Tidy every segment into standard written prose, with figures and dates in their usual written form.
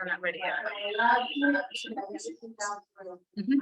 we're not ready yet. Mhm.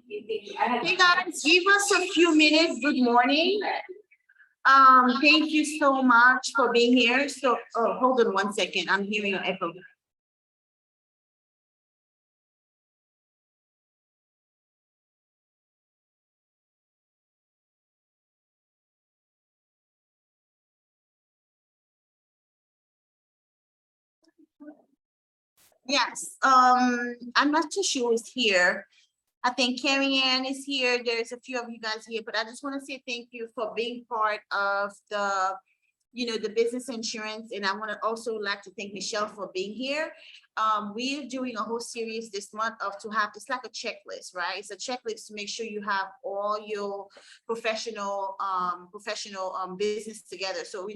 Hey guys, give us a few minutes. Good morning. Thank you so much for being here. So, oh, hold on one second. I'm hearing an echo. Yes, I'm not too sure who's here. I think Carrie Ann is here. There's a few of you guys here, but I just want to say thank you for being part of the business insurance. And I want to also like to thank Michelle for being here. We're doing a whole series this month of to have, it's like a checklist, right? It's a checklist to make sure you have all your professional business together. So,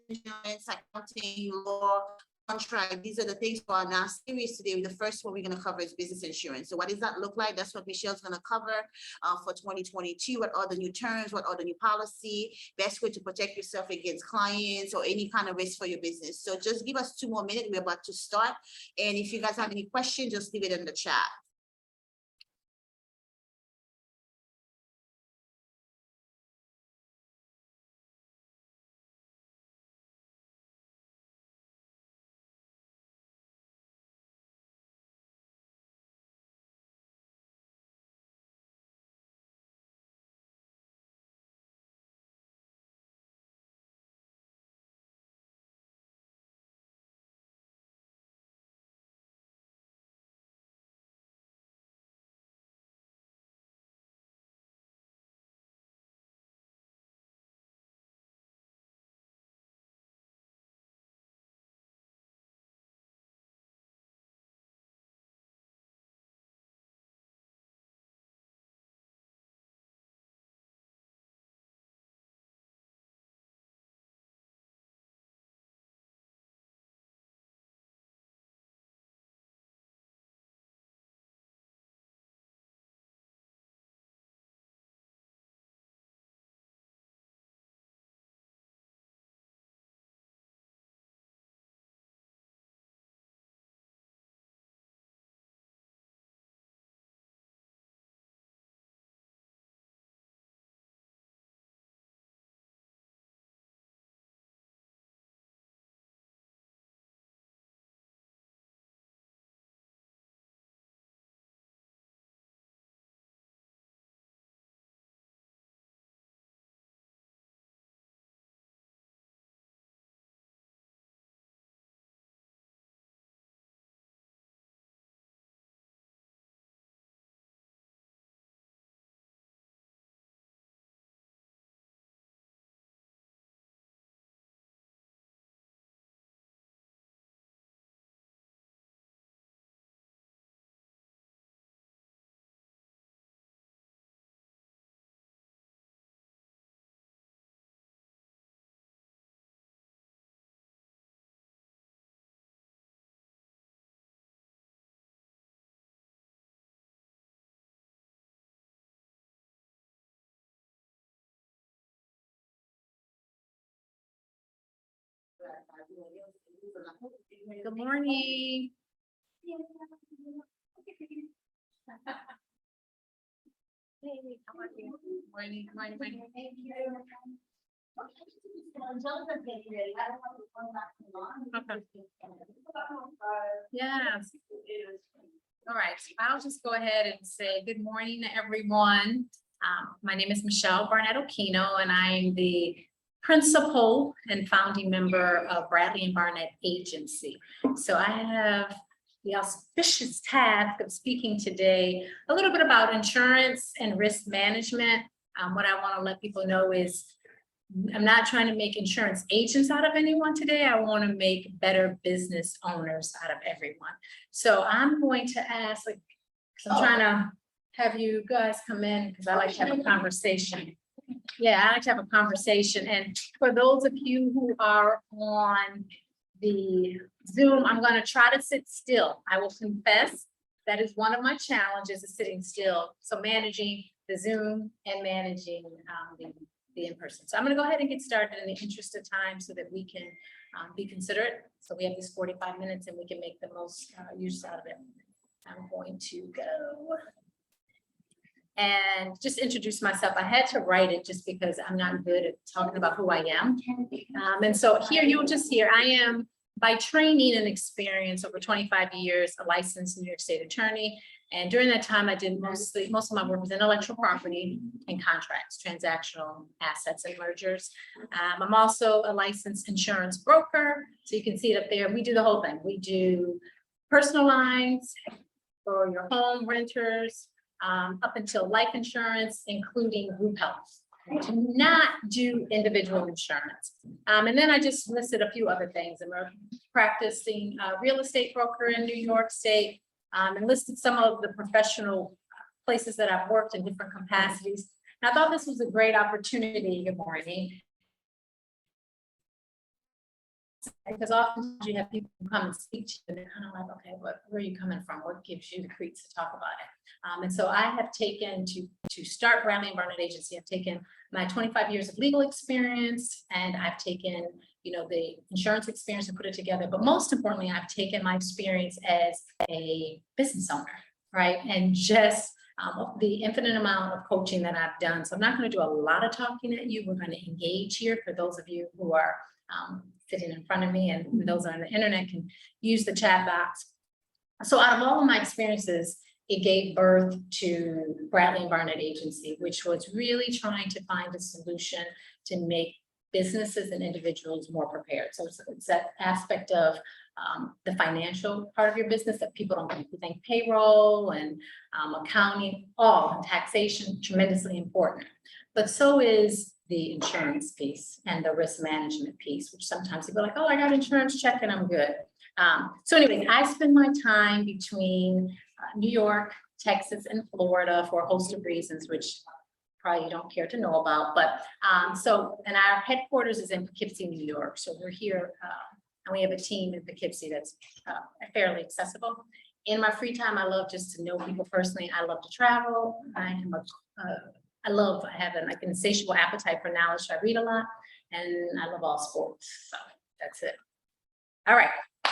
insurance, accounting, law, contract, these are the things for our now series today. The first one we're going to cover is business insurance. So what does that look like? That's what Michelle's going to cover for 2022. What are the new terms? What are the new policy? Best way to protect yourself against clients or any kind of risk for your business. So just give us 2 more minutes. We're about to start. And if you guys have any questions, just leave it in the chat. Good morning. Hey, how are you? Morning, morning, morning. Thank you. Okay. Yes. All right, I'll just go ahead and say good morning to everyone. My name is Michele Barnett Occhino, and I'm the principal and founding member of Bradley and Barnett Agency. So I have the auspicious task of speaking today a little bit about insurance and risk management. What I want to let people know is I'm not trying to make insurance agents out of anyone today. I want to make better business owners out of everyone. So I'm going to ask, like, 'cause I'm trying to have you guys come in because I like to have a conversation. Yeah, I like to have a conversation. And for those of you who are on the Zoom, I'm going to try to sit still. I will confess that is one of my challenges, is sitting still. So managing the Zoom and managing the in-person. So I'm going to go ahead and get started in the interest of time so that we can be considerate. So we have this 45 minutes and we can make the most use out of it. I'm going to go and just introduce myself. I had to write it just because I'm not good at talking about who I am. And so here you'll just hear, I am by training and experience over 25 years, a licensed New York State attorney. And during that time, I did most of my work was intellectual property and contracts, transactional assets and mergers. I'm also a licensed insurance broker. So you can see it up there. We do the whole thing. We do personal lines for your home renters, up until life insurance, including group health. We do not do individual insurance. And then I just listed a few other things. I'm a practicing real estate broker in New York State, and listed some of the professional places that I've worked in different capacities. And I thought this was a great opportunity. Good morning. Because often you have people who come and speak to you and they're kind of like, okay, where are you coming from? What gives you the creeps to talk about it? And so I have taken to start Bradley & Barnett Agency, I've taken my 25 years of legal experience, and I've taken, the insurance experience and put it together. But most importantly, I've taken my experience as a business owner, right? And just the infinite amount of coaching that I've done. So I'm not going to do a lot of talking at you. We're going to engage here for those of you who are sitting in front of me, and those on the internet can use the chat box. So out of all of my experiences, it gave birth to Bradley & Barnett Agency, which was really trying to find a solution to make businesses and individuals more prepared. So it's that aspect of the financial part of your business that people don't think. We think payroll and accounting, and taxation, tremendously important. But so is the insurance piece and the risk management piece, which sometimes people are like, oh, I got insurance check and I'm good. So anyways, I spend my time between New York, Texas, and Florida for a host of reasons, which probably you don't care to know about. But and our headquarters is in Poughkeepsie, New York. So we're here and we have a team in Poughkeepsie that's fairly accessible. In my free time, I love just to know people personally. I love to travel. I have an insatiable appetite for knowledge. So I read a lot, and I love all sports. So that's it. All right.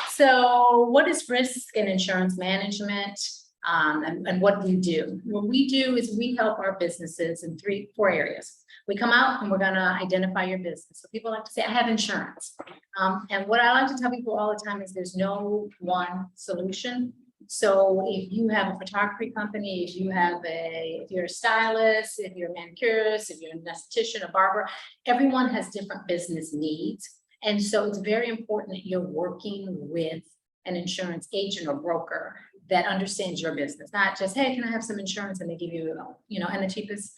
So what is risk and insurance management? And what we do? What we do is we help our businesses in 4 areas. We come out and we're going to identify your business. So people like to say, I have insurance. And what I like to tell people all the time is there's no one solution. So if you have a photography company, if you're a stylist, if you're a manicurist, if you're an esthetician, a barber, everyone has different business needs. And so it's very important that you're working with an insurance agent or broker that understands your business, not just, hey, can I have some insurance? And they give you, and the cheapest,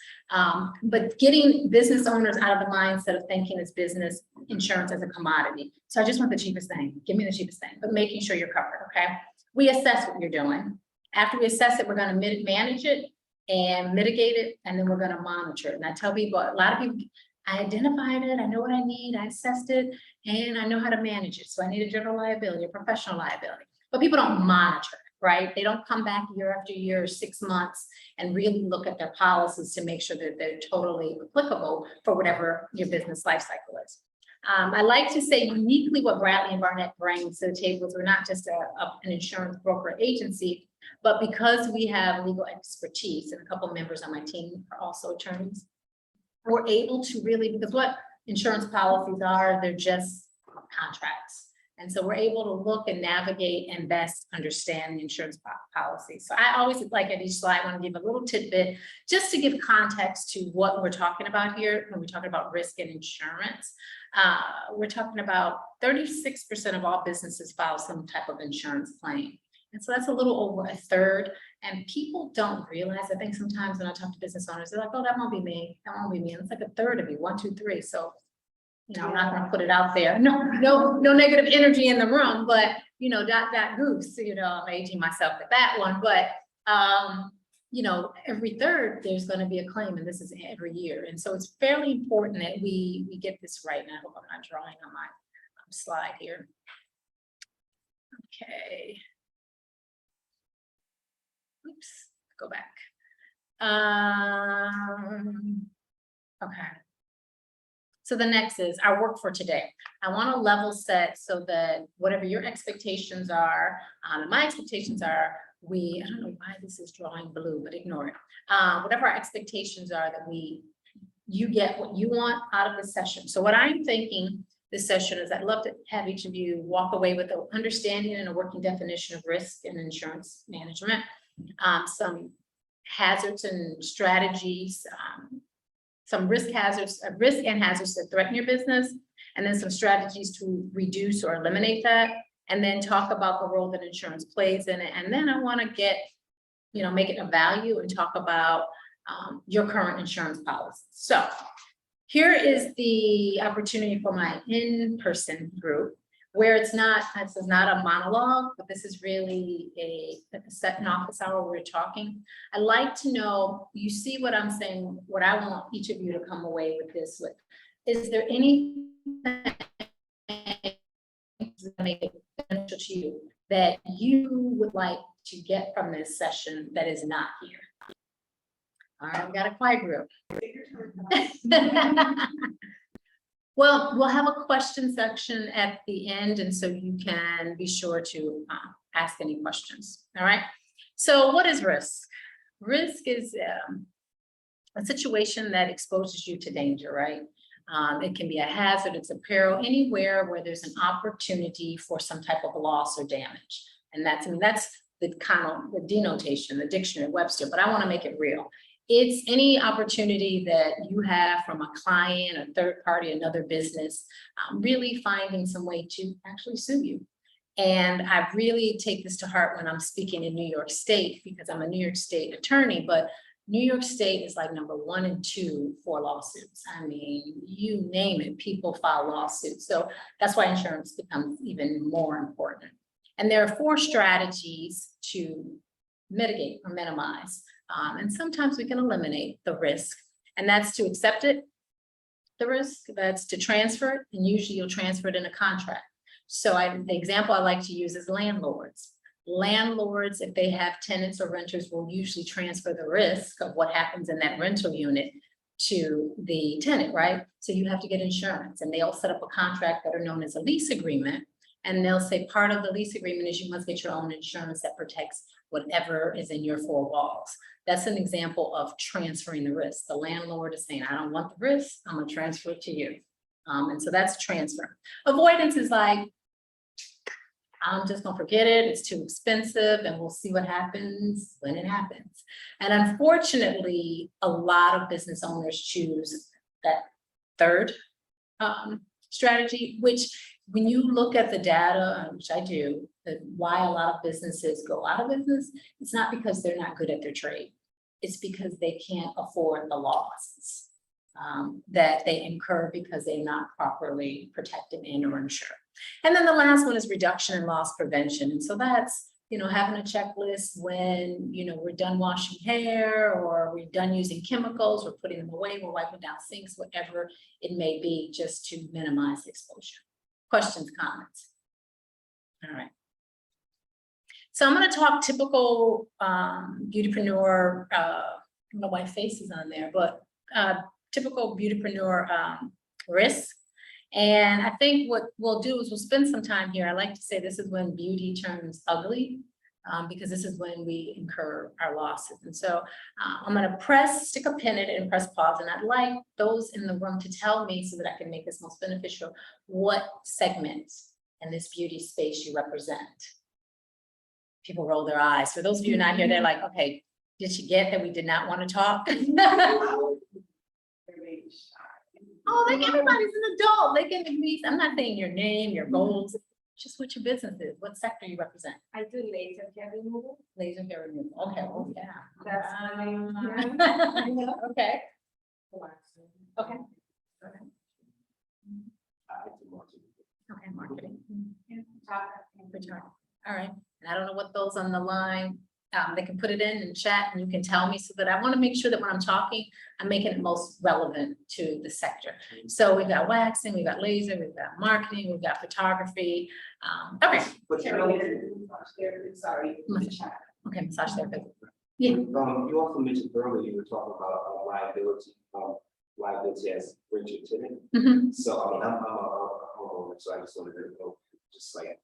but getting business owners out of the mindset of thinking it's business insurance as a commodity. So I just want the cheapest thing. Give me the cheapest thing, but making sure you're covered, okay? We assess what you're doing. After we assess it, we're going to manage it and mitigate it, and then we're going to monitor it. And I tell people, a lot of people, I identified it, I know what I need, I assessed it, and I know how to manage it. So I need a general liability, a professional liability. But people don't monitor it, right? They don't come back year after year, 6 months, and really look at their policies to make sure that they're totally applicable for whatever your business life cycle is. I like to say uniquely what Bradley & Barnett brings to the table is we're not just an insurance broker agency, but because we have legal expertise, and a couple of members on my team are also attorneys, we're able to really, because what insurance policies are, they're just contracts. And so we're able to look and navigate and best understand the insurance policy. So I always like at each slide, I want to give a little tidbit just to give context to what we're talking about here when we're talking about risk and insurance. We're talking about 36% of all businesses file some type of insurance claim. And so that's a little over a third. And people don't realize, I think sometimes when I talk to business owners, they're like, oh, that won't be me. That won't be me. And it's like a third of you, 1, 2, 3. So, I'm not going to put it out there. No negative energy in the room, but, that goose, I'm aging myself with that one. But, every third, there's going to be a claim, and this is every year. And so it's fairly important that we get this right. And I hope I'm not drawing on my slide here. Okay. Oops, go back. Okay. So the next is our work for today. I want to level set so that whatever your expectations are, and my expectations are, I don't know why this is drawing blue, but ignore it. Whatever our expectations are that you get what you want out of the session. So what I'm thinking this session is I'd love to have each of you walk away with an understanding and a working definition of risk and insurance management, some hazards and strategies, some risk and hazards that threaten your business, and then some strategies to reduce or eliminate that, and then talk about the role that insurance plays in it. And then I want to get, make it a value and talk about your current insurance policy. So here is the opportunity for my in-person group, where this is not a monologue, but this is really a set in office hour where we're talking. I'd like to know, you see what I'm saying, what I want each of you to come away with this with. Is there anything that make it beneficial to you that you would like to get from this session that is not here? All right, we got a quiet group. Well, we'll have a question section at the end, and so you can be sure to ask any questions. All right. So what is risk? Risk is a situation that exposes you to danger, right? It can be a hazard, it's a peril, anywhere where there's an opportunity for some type of loss or damage. And that's the kind of the denotation, the dictionary, Webster, but I want to make it real. It's any opportunity that you have from a client, a third party, another business, really finding some way to actually sue you. And I really take this to heart when I'm speaking in New York State, because I'm a New York State attorney, but New York State is like number 1 and 2 for lawsuits. I mean, you name it, people file lawsuits. So that's why insurance becomes even more important. And there are 4 strategies to mitigate or minimize. And sometimes we can eliminate the risk, and that's to accept it, the risk, that's to transfer it, and usually you'll transfer it in a contract. So the example I like to use is landlords. Landlords, if they have tenants or renters, will usually transfer the risk of what happens in that rental unit to the tenant, right? So you have to get insurance, and they'll set up a contract that are known as a lease agreement. And they'll say part of the lease agreement is you must get your own insurance that protects whatever is in your 4 walls. That's an example of transferring the risk. The landlord is saying, I don't want the risk, I'm gonna transfer it to you. And so that's transfer. Avoidance is like, I'm just gonna forget it, it's too expensive, and we'll see what happens when it happens. And unfortunately, a lot of business owners choose that third strategy, which when you look at the data, which I do, why a lot of businesses go out of business, it's not because they're not good at their trade. It's because they can't afford the losses that they incur because they're not properly protected and or insured. And then the last one is reduction and loss prevention. And so that's, having a checklist when, we're done washing hair, or we're done using chemicals, we're putting them away, we're wiping down sinks, whatever it may be, just to minimize exposure. Questions, comments? All right. So I'm going to talk typical beautypreneur, I don't know why face is on there, but typical beautypreneur risk. And I think what we'll do is we'll spend some time here. I like to say this is when beauty turns ugly, because this is when we incur our losses. And so I'm going to stick a pin in it and press pause. And I'd like those in the room to tell me, so that I can make this most beneficial, what segment in this beauty space you represent. People roll their eyes. For those of you not here, they're like, okay, did she get that we did not want to talk? Oh, like everybody's an adult. They can be, I'm not saying your name, your goals, just what your business is, what sector you represent. I do laser hair removal. Laser hair removal. Okay, well, yeah. That's Okay. Okay. Okay, marketing. All right. And I don't know what those on the line, they can put it in chat, and you can tell me, so that I want to make sure that when I'm talking, I'm making it most relevant to the sector. So we've got waxing, we've got laser, we've got marketing, we've got photography. Okay. Sorry. Okay, massage therapist. Yeah. You also mentioned earlier, you were talking about liability. liability as breach of tenant. Mhm. So I mean, I'm a homeowner, so I just wanted to know, just like,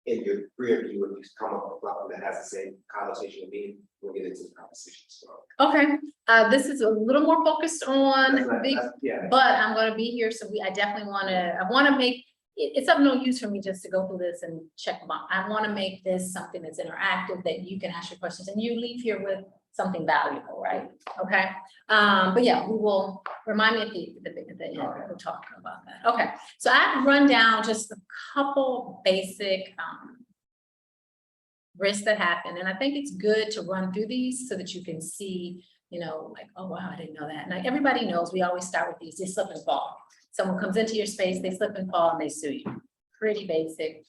in your rear view, if you come up with something that has the same connotation of me, we'll get into the conversation as well. Okay, this is a little more focused on Yeah. but I'm gonna be here, so I definitely wanna make, it's of no use for me just to go through this and check them out. I wanna make this something that's interactive, that you can ask your questions and you leave here with something valuable, right? Okay, but yeah, we will, remind me at the end, we'll talk about that. Okay, so I've run down just a couple basic, risks that happen. And I think it's good to run through these so that you can see, you know, like, oh, wow, I didn't know that. And like everybody knows, we always start with these, they slip and fall. Someone comes into your space, they slip and fall and they sue you. Pretty basic.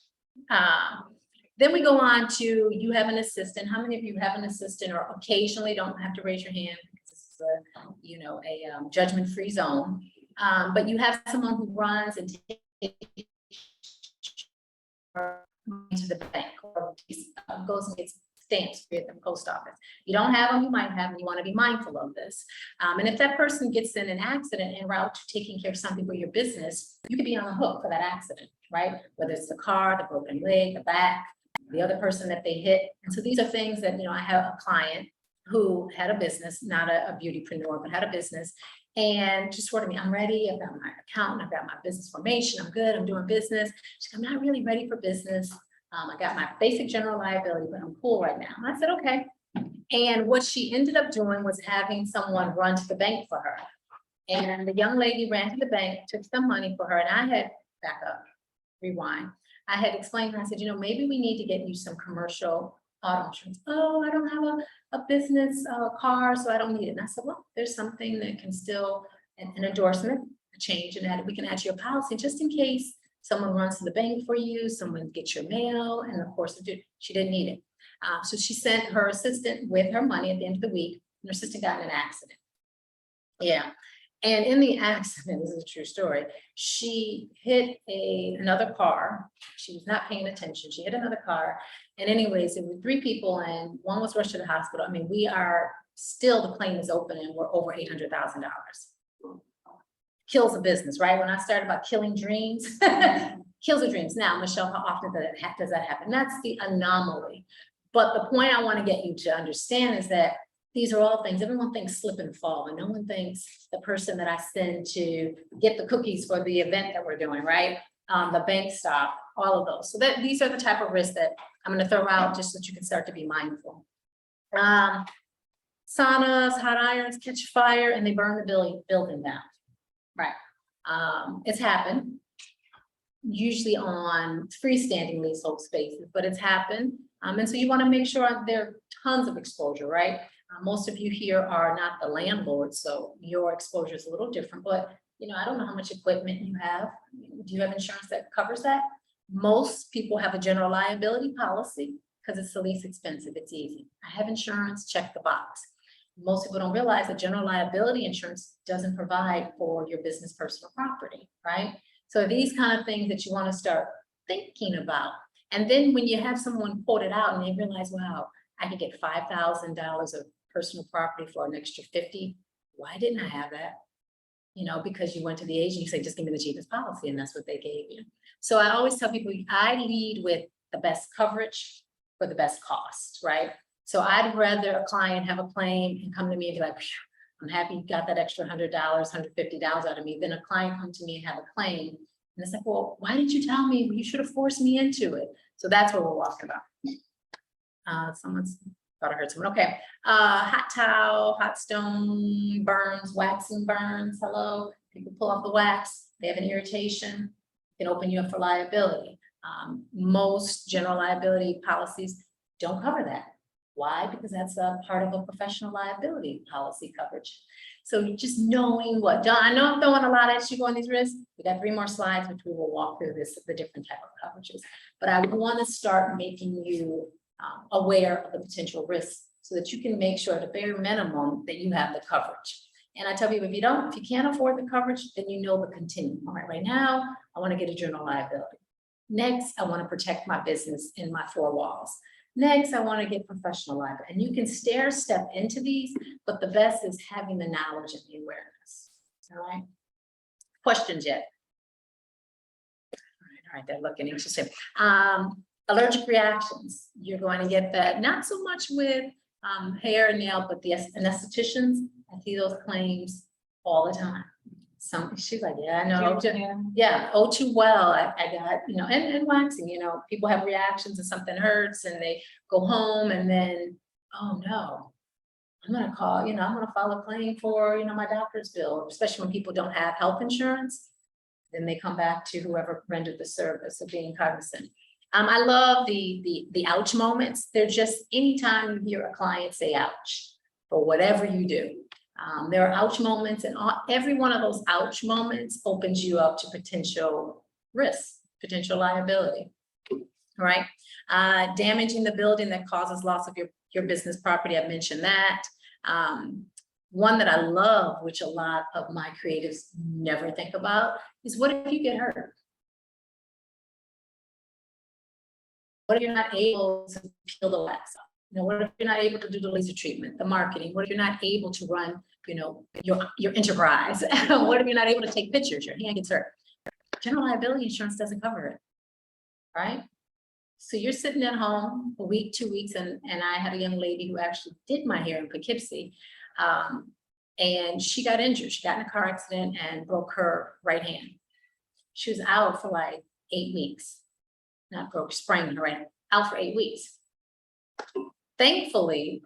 Then we go on to, you have an assistant. How many of you have an assistant, or occasionally, don't have to raise your hand because this is a, you know, a judgment-free zone. But you have someone who runs and takes to the bank or goes and gets stamps at the post office. You don't have them, you might have them, you want to be mindful of this. And if that person gets in an accident en route to taking care of something for your business, you could be on the hook for that accident, right? Whether it's the car, the broken leg, the back, the other person that they hit. And so these are things that, you know, I have a client who had a business, not a beautypreneur, but had a business. And just sort of, I'm ready, I've got my accountant, I've got my business formation, I'm good, I'm doing business. She's like, I'm not really ready for business. I got my basic general liability, but I'm cool right now. And I said, okay. And what she ended up doing was having someone run to the bank for her. And the young lady ran to the bank, took some money for her, and I had, back up, rewind. I had explained to her, I said, you know, maybe we need to get you some commercial auto insurance. Oh, I don't have a business car, so I don't need it. And I said, well, there's something that can still, an endorsement, a change, and that we can add to your policy just in case someone runs to the bank for you, someone gets your mail, and of course, she didn't need it. So she sent her assistant with her money at the end of the week, and her assistant got in an accident. Yeah. And in the accident, this is a true story, she hit another car. She was not paying attention. She hit another car. And anyways, it was 3 people and one was rushed to the hospital. I mean, we are still, the claim is open and we're over $800,000. Kills a business, right? When I started about killing dreams, kills the dreams. Now, Michelle, how often does that happen? That's the anomaly. But the point I want to get you to understand is that these are all things, everyone thinks slip and fall, and no one thinks the person that I send to get the cookies for the event that we're doing, right? The bank stop, all of those. So that these are the type of risks that I'm going to throw out just so that you can start to be mindful. Saunas, hot irons catch fire and they burn the building down. Right. It's happened. Usually on freestanding leasehold spaces, but it's happened. And so you want to make sure there are tons of exposure, right? Most of you here are not the landlord, so your exposure is a little different, but you know, I don't know how much equipment you have. Do you have insurance that covers that? Most people have a general liability policy because it's the least expensive, it's easy. I have insurance, check the box. Most people don't realize that general liability insurance doesn't provide for your business personal property, right? So these kind of things that you want to start thinking about. And then when you have someone quote it out and they realize, wow, I could get $5,000 of personal property for an extra 50. Why didn't I have that? You know, because you went to the agent, you say, just give me the cheapest policy, and that's what they gave you. So I always tell people, I lead with the best coverage for the best cost, right? So I'd rather a client have a claim and come to me and be like, I'm happy you got that extra $100, $150 out of me, than a client come to me and have a claim. And it's like, well, why didn't you tell me? You should have forced me into it. So that's what we're walking about. Someone's thought I heard someone. Okay. Hot towel, hot stone burns, waxing burns. Hello. People pull off the wax. They have an irritation. It can open you up for liability. Most general liability policies don't cover that. Why? Because that's a part of a professional liability policy coverage. So just knowing what, John, I know I'm throwing a lot at you on these risks. We got 3 more slides, which we will walk through the different type of coverages. But I want to start making you aware of the potential risks so that you can make sure at a bare minimum that you have the coverage. And I tell people, if you can't afford the coverage, then you know the continuum. All right now, I want to get a general liability. Next, I want to protect my business in my 4 walls. Next, I want to get professional liability. And you can step into these, but the best is having the knowledge and the awareness. All right. Questions yet? All right, they're looking interested. Allergic reactions, you're going to get that, not so much with hair and nail, but the anestheticians, I see those claims all the time. She's like, yeah, I know. Yeah, oh, too well. I got, you know, and waxing, you know, people have reactions and something hurts and they go home and then, oh no, I'm gonna call, you know, I'm gonna file a claim for, you know, my doctor's bill, especially when people don't have health insurance. Then they come back to whoever rendered the service of being cognizant. I love the ouch moments. They're just anytime you hear a client say ouch for whatever you do. There are ouch moments, and every one of those ouch moments opens you up to potential risk, potential liability, right? Damaging the building that causes loss of your business property. I mentioned that. One that I love, which a lot of my creatives never think about, is what if you get hurt? What if you're not able to peel the wax off? You know, what if you're not able to do the laser treatment, the marketing? What if you're not able to run, you know, your enterprise? What if you're not able to take pictures? Your hand gets hurt. General liability insurance doesn't cover it, right? So you're sitting at home a week, 2 weeks, and I had a young lady who actually did my hair in Poughkeepsie, and she got injured. She got in a car accident and broke her right hand. She was out for like 8 weeks. Not broke, sprained her right, out for 8 weeks. Thankfully,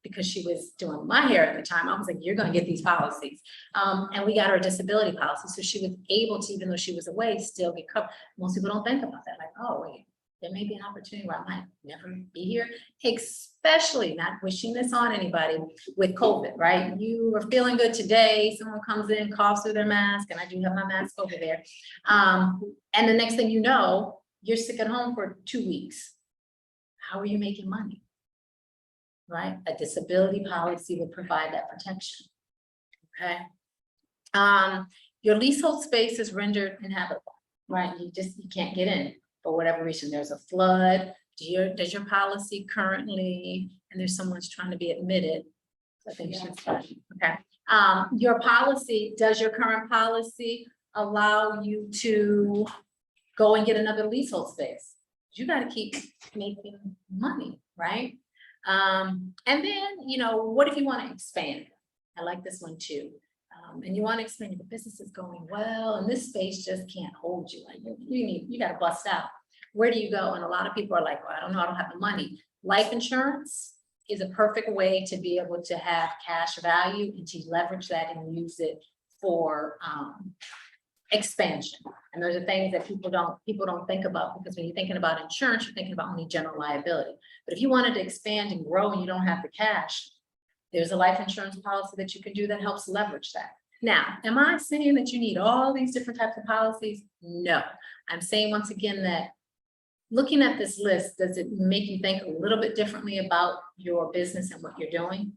because she was doing my hair at the time, I was like, you're gonna get these policies. And we got her a disability policy. So she was able to, even though she was away, still get covered. Most people don't think about that. Like, oh, wait, there may be an opportunity where I might never be here, especially not wishing this on anybody with COVID, right? You are feeling good today. Someone comes in, coughs through their mask, and I do have my mask over there. And the next thing you know, you're sick at home for 2 weeks. How are you making money? Right? A disability policy would provide that protection. Okay. Your leasehold space is rendered inhabitable, right? You can't get in for whatever reason. There's a flood. Does your policy currently, and there's someone's trying to be admitted. I think she's fine. Okay. Your policy, does your current policy allow you to go and get another leasehold space? You got to keep making money, right? And then, you know, what if you want to expand? I like this one too. And you want to expand, your business is going well, and this space just can't hold you. Like you got to bust out. Where do you go? And a lot of people are like, well, I don't know, I don't have the money. Life insurance is a perfect way to be able to have cash value and to leverage that and use it for expansion. And those are things that people don't think about, because when you're thinking about insurance, you're thinking about only general liability. But if you wanted to expand and grow and you don't have the cash, there's a life insurance policy that you can do that helps leverage that. Now, am I saying that you need all these different types of policies? No. I'm saying once again that looking at this list, does it make you think a little bit differently about your business and what you're doing?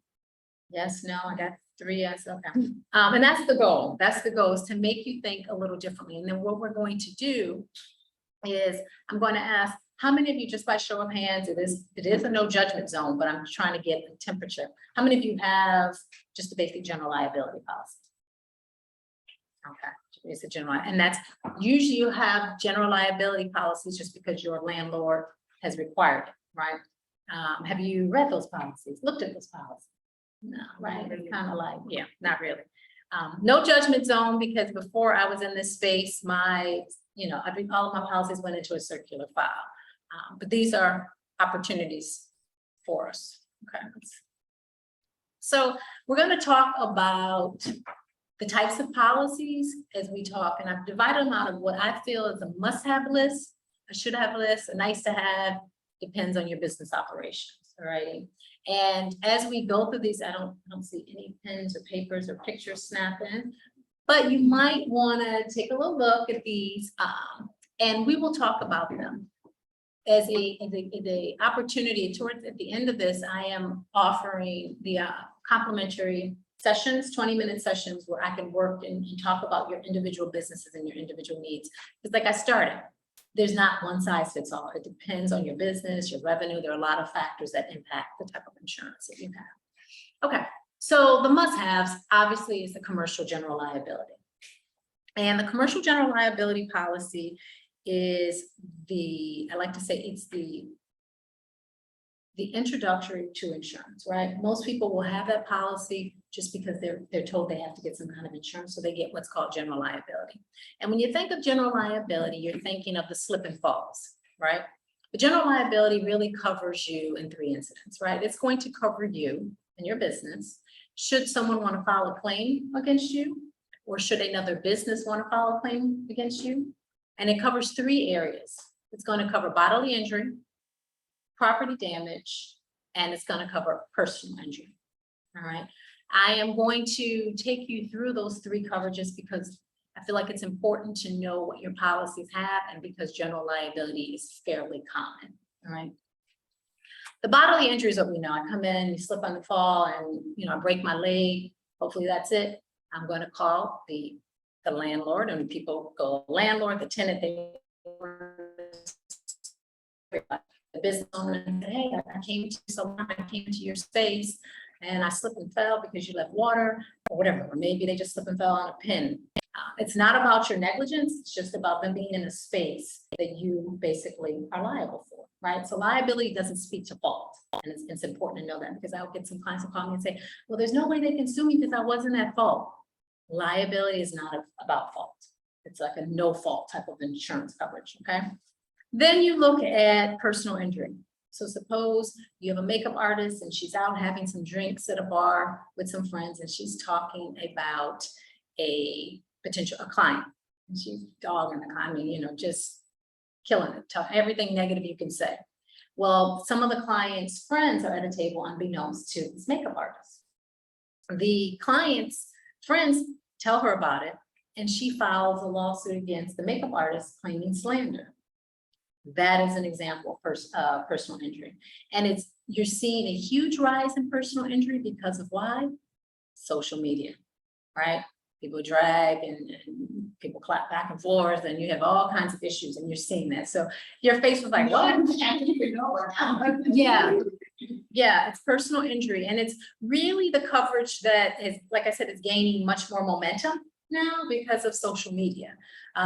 Yes, no, I got 3 yes, okay. And that's the goal. That's the goal, is to make you think a little differently. And then what we're going to do is I'm going to ask, how many of you, just by show of hands, it is a no judgment zone, but I'm trying to get the temperature. How many of you have just a basic general liability policy? Okay, it's a general, and that's usually you have general liability policies just because your landlord has required it, right? Have you read those policies, looked at those policies? No, right? It's kind of like, yeah, not really. No judgment zone, because before I was in this space, all of my policies went into a circular file. But these are opportunities for us. Okay. So we're going to talk about the types of policies as we talk, and I've divided them out of what I feel is a must-have list, a should-have list, a nice-to-have, depends on your business operations. All right. And as we go through these, I don't see any pens or papers or pictures snapping, but you might want to take a little look at these, and we will talk about them as a opportunity. Towards at the end of this, I am offering the complimentary sessions, 20-minute sessions, where I can work and talk about your individual businesses and your individual needs. Because like I started, there's not one size fits all. It depends on your business, your revenue. There are a lot of factors that impact the type of insurance that you have. Okay, So the must-haves, obviously, is the commercial general liability. And the commercial general liability policy is I like to say it's the introductory to insurance, right? Most people will have that policy just because they're told they have to get some kind of insurance, so they get what's called general liability. And when you think of general liability, you're thinking of the slip and falls, right? The general liability really covers you in 3 incidents, right? It's going to cover you and your business. Should someone want to file a claim against you, or should another business want to file a claim against you? And it covers 3 areas. It's going to cover bodily injury, property damage, and it's going to cover personal injury. All right. I am going to take you through those 3 coverages because I feel like it's important to know what your policies have, and because general liability is fairly common. All right. The bodily injury is what we know. I come in, you slip on the fall, and I break my leg. Hopefully that's it. I'm going to call the landlord, and people go landlord, the tenant, the business owner, and say, hey, I came to your space and I slipped and fell because you left water or whatever, or maybe they just slipped and fell on a pin. It's not about your negligence. It's just about them being in a space that you basically are liable for, right? So liability doesn't speak to fault. And it's important to know that, because I'll get some clients who call me and say, well, there's no way they can sue me because I wasn't at fault. Liability is not about fault. It's like a no fault type of insurance coverage, okay? Then you look at personal injury. So suppose you have a makeup artist and she's out having some drinks at a bar with some friends, and she's talking about a client. And she's dogging the client, just killing it, everything negative you can say. Well, some of the client's friends are at a table unbeknownst to this makeup artist. The client's friends tell her about it, and she files a lawsuit against the makeup artist claiming slander. That is an example of personal injury. And you're seeing a huge rise in personal injury because of why? Social media, right? People drag and people clap back and forth, and you have all kinds of issues, and you're seeing that. So your face was like, what? Yeah, it's personal injury. And it's really the coverage that is, like I said, it's gaining much more momentum now because of social media.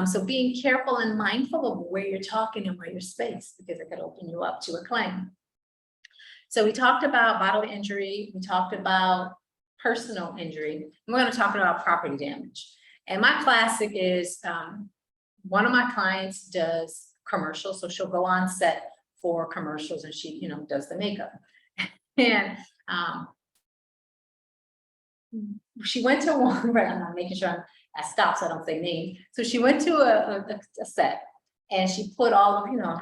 So being careful and mindful of where you're talking and where you're spaced, because it could open you up to a claim. So we talked about bodily injury. We talked about personal injury. We're going to talk about property damage. And my classic is one of my clients does commercials. So she'll go on set for commercials, and she, does the makeup. And she went to one, right, I'm not making sure I stop so I don't say names. So she went to a set, and she put all of,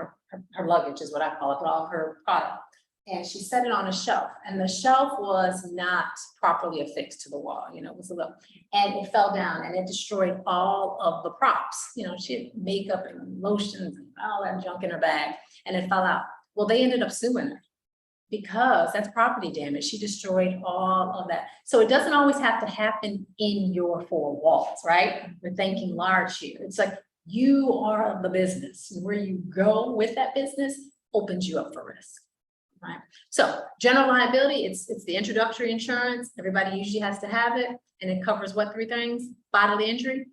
her luggage is what I call it, put all of her product. And she set it on a shelf, and the shelf was not properly affixed to the wall, it was a little, and it fell down and it destroyed all of the props. She had makeup and lotions and all that junk in her bag, and it fell out. Well, they ended up suing her because that's property damage. She destroyed all of that. So it doesn't always have to happen in your 4 walls, right? We're thinking large here. It's like you are the business, and where you go with that business opens you up for risk. Right. So general liability, it's the introductory insurance. Everybody usually has to have it, and it covers what 3 things? Bodily injury,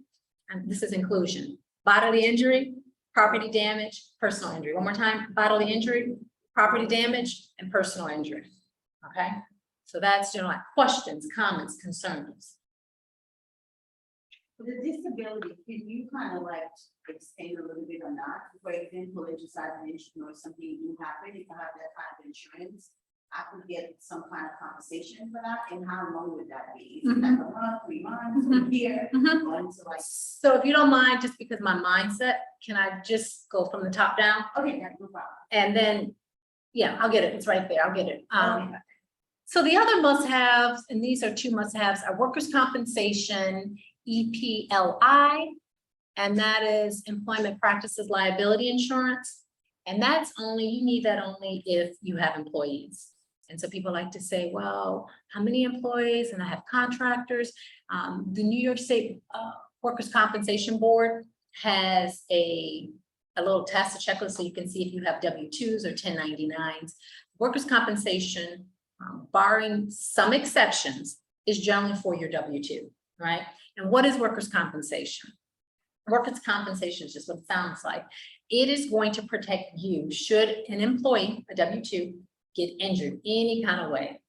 and this is inclusion. Bodily injury, property damage, personal injury. One more time: bodily injury, property damage, and personal injury. Okay, so that's general. Questions, comments, concerns? For the disability, can you kind of like explain a little bit or not? For example, if you decide an insurance or something you happen, if you have that kind of insurance, I could get some kind of compensation for that. And how long would that be? Is it like a month, 3 months, a year? Or until like... So if you don't mind, just because my mindset, can I just go from the top down? Okay, yeah, no problem. And then, yeah, I'll get it. It's right there. I'll get it. So the other must-haves, and these are 2 must-haves, are workers' compensation, EPLI, and that is employment practices liability insurance. And that's only, you need that only if you have employees. And so people like to say, well, how many employees? And I have contractors. The New York State Workers' Compensation Board has a little test, a checklist, so you can see if you have W-2s or 1099s. Workers' compensation, barring some exceptions, is generally for your W-2, right? And what is workers' compensation? Workers' compensation is just what it sounds like. It is going to protect you should an employee, a W-2, get injured any kind of way.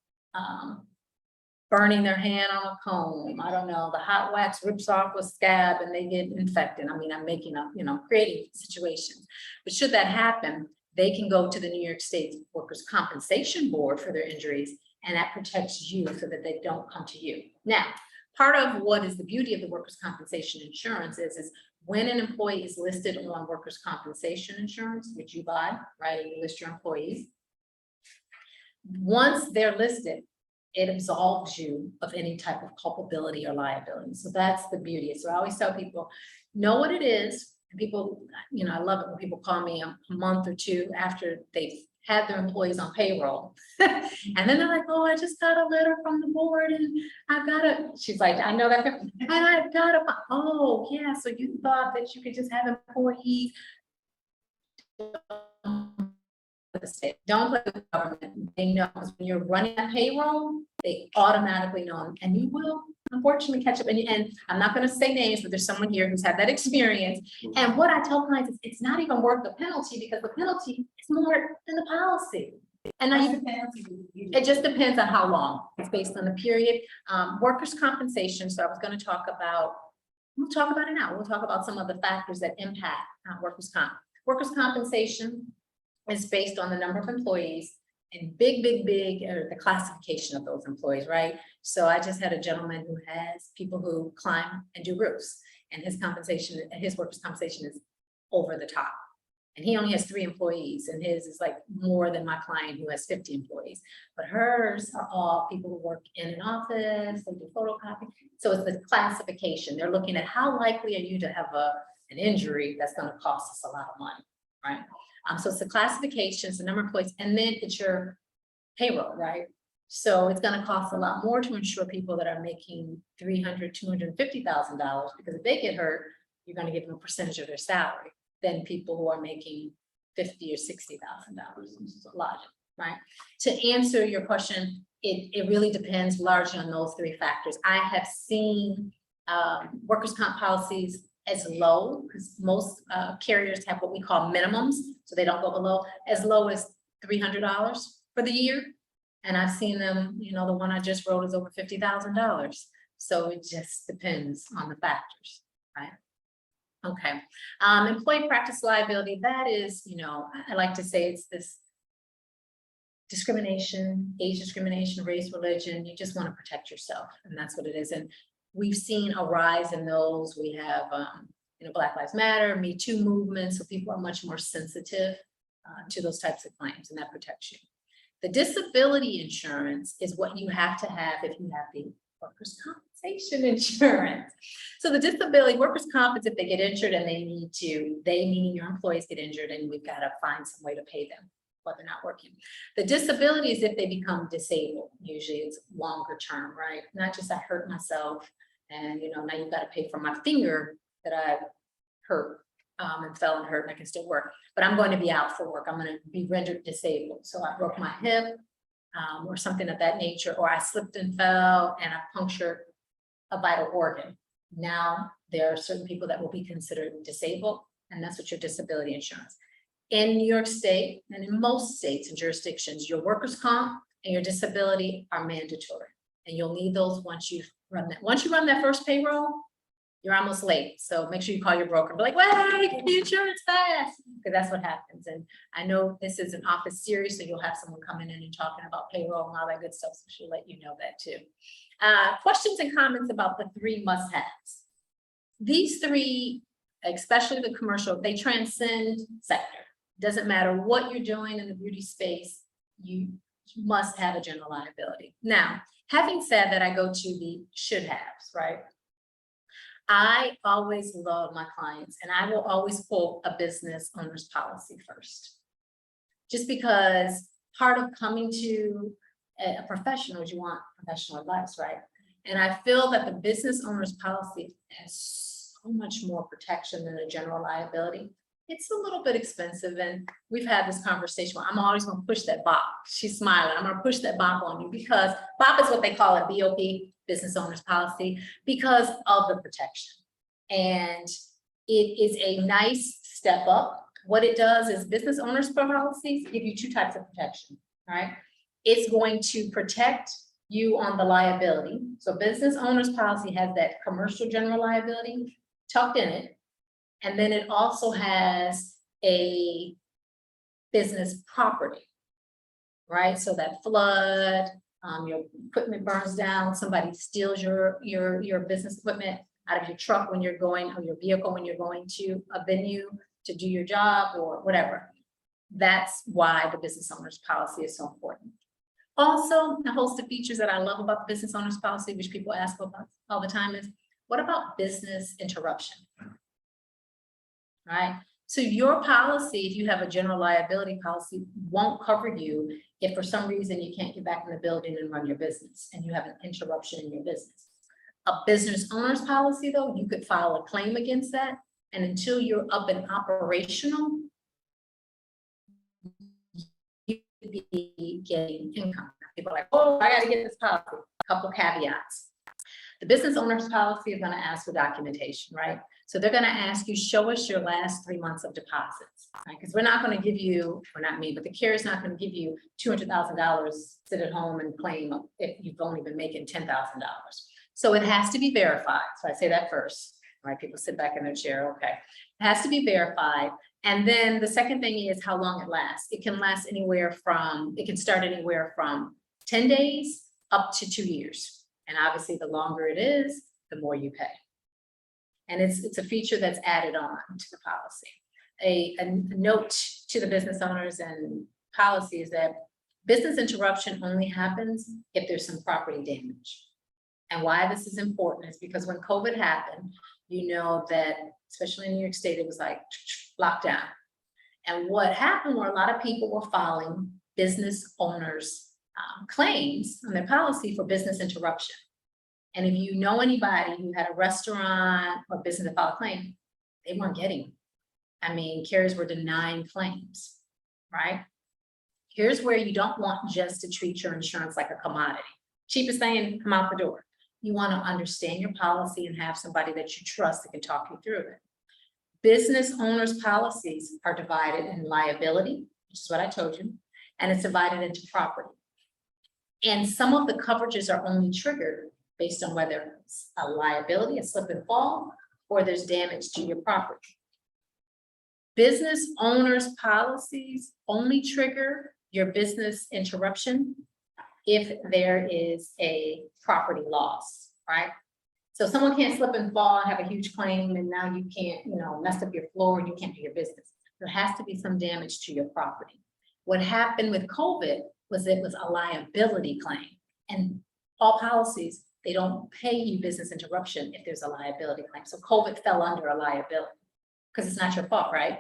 Burning their hand on a comb, I don't know, the hot wax rips off a scab and they get infected. I mean, I'm making up, creating situations. But should that happen, they can go to the New York State Workers' Compensation Board for their injuries, and that protects you so that they don't come to you. Now, part of what is the beauty of the workers' compensation insurance is when an employee is listed on workers' compensation insurance, which you buy, right, and you list your employees. Once they're listed, it absolves you of any type of culpability or liability. So that's the beauty. So I always tell people, know what it is. And people, I love it when people call me a month or two after they've had their employees on payroll. And then they're like, oh, I just got a letter from the board and I've got a, she's like, I know that, and I've got a, oh yeah, so you thought that you could just have employees. The state. Don't play with the government. They know, because when you're running a payroll, they automatically know, and you will unfortunately catch up. And I'm not going to say names, but there's someone here who's had that experience. And what I tell clients is it's not even worth the penalty, because the penalty is more than the policy. And now it just depends on how long. It's based on the period. Workers' compensation. So I was going to talk about, we'll talk about it now. We'll talk about some of the factors that impact workers' comp. Workers' compensation is based on the number of employees and big, or the classification of those employees, right? So I just had a gentleman who has people who climb and do roofs, and his compensation, his workers' compensation is over the top. And he only has 3 employees, and his is like more than my client who has 50 employees. But hers are all people who work in an office, they do photocopy. So it's the classification. They're looking at how likely are you to have an injury that's going to cost us a lot of money, right? So it's the classifications, the number of employees, and then it's your payroll, right? So it's going to cost a lot more to insure people that are making $300,000, $250,000, because if they get hurt, you're going to give them a percentage of their salary than people who are making $50,000 or $60,000. Logic, right? To answer your question, it really depends largely on those 3 factors. I have seen workers' comp policies as low, because most carriers have what we call minimums, so they don't go below, as low as $300 for the year. And I've seen them, the one I just wrote is over $50,000. So it just depends on the factors, right? Okay. Employee practice liability, that is, I like to say it's this discrimination, age discrimination, race, religion. You just want to protect yourself, and that's what it is. And we've seen a rise in those. We have, Black Lives Matter, Me Too movement. So people are much more sensitive to those types of claims, and that protects you. The disability insurance is what you have to have if you have the workers' compensation insurance. So the disability workers' comp is if they get injured and they meaning your employees get injured, and we've got to find some way to pay them while they're not working. The disability is if they become disabled. Usually it's longer term, right? Not just I hurt myself and now you've got to pay for my finger that I hurt and fell and hurt, and I can still work, but I'm going to be out for work. I'm going to be rendered disabled. So I broke my hip or something of that nature, or I slipped and fell and I punctured a vital organ. Now there are certain people that will be considered disabled, and that's what your disability insurance. In New York State and in most states and jurisdictions, your workers' comp and your disability are mandatory, and you'll need those once you run that. Once you run that first payroll, you're almost late. So make sure you call your broker. Be like, wait, get the insurance fast, because that's what happens. And I know this is an office series, so you'll have someone coming in and talking about payroll and all that good stuff. So she'll let you know that too. Questions and comments about the 3 must-haves. These 3, especially the commercial, they transcend sector. Doesn't matter what you're doing in the beauty space, you must have a general liability. Now, having said that, I go to the should-haves, right? I always love my clients, and I will always quote a business owner's policy first. Just because part of coming to a professional is you want professional advice, right? And I feel that the business owner's policy has so much more protection than a general liability. it's a little bit expensive, and we've had this conversation. I'm always gonna push that BOP. She's smiling. I'm gonna push that BOP on you because BOP is what they call it, BOP, Business Owners Policy, because of the protection. And it is a nice step up. What it does is business owners policies give you two types of protection, right? It's going to protect you on the liability. So business owners policy has that commercial general liability tucked in it. And then it also has a business property, right? So that flood, your equipment burns down, somebody steals your business equipment out of your truck when you're going, or your vehicle when you're going to a venue to do your job or whatever. That's why the business owner's policy is so important. Also, a host of features that I love about the business owner's policy, which people ask about all the time, is what about business interruption? Right? So your policy, if you have a general liability policy, won't cover you if for some reason you can't get back in the building and run your business and you have an interruption in your business. A business owner's policy, though, you could file a claim against that, and until you're up and operational, you could be getting income. People are like, oh, I gotta get this policy. A couple caveats. The business owner's policy is gonna ask for documentation, right? So they're gonna ask you, show us your last 3 months of deposits, right? Because we're not gonna give you, or not me, but the carrier's not gonna give you $200,000, sit at home and claim if you've only been making $10,000. So it has to be verified. So I say that first, right? People sit back in their chair, okay. It has to be verified. And then the second thing is how long it lasts. It can last anywhere from, it can start anywhere from 10 days up to 2 years. And obviously the longer it is, the more you pay. And it's a feature that's added on to the policy. A note to the business owners and policy is that business interruption only happens if there's some property damage. And why this is important is because when COVID happened, you know that, especially in New York State, it was like lockdown. And what happened were a lot of people were filing business owners claims on their policy for business interruption. And if you know anybody who had a restaurant or business that filed a claim, they weren't getting them. I mean, carriers were denying claims, right? Here's where you don't want just to treat your insurance like a commodity. Cheapest thing, come out the door. You want to understand your policy and have somebody that you trust that can talk you through it. Business owners' policies are divided in liability, which is what I told you, and it's divided into property. And some of the coverages are only triggered based on whether it's a liability, a slip and fall, or there's damage to your property. Business owners' policies only trigger your business interruption if there is a property loss, right? So someone can't slip and fall and have a huge claim and now you can't, mess up your floor and you can't do your business. There has to be some damage to your property. What happened with COVID was it was a liability claim, and all policies, they don't pay you business interruption if there's a liability claim. So COVID fell under a liability because it's not your fault, right?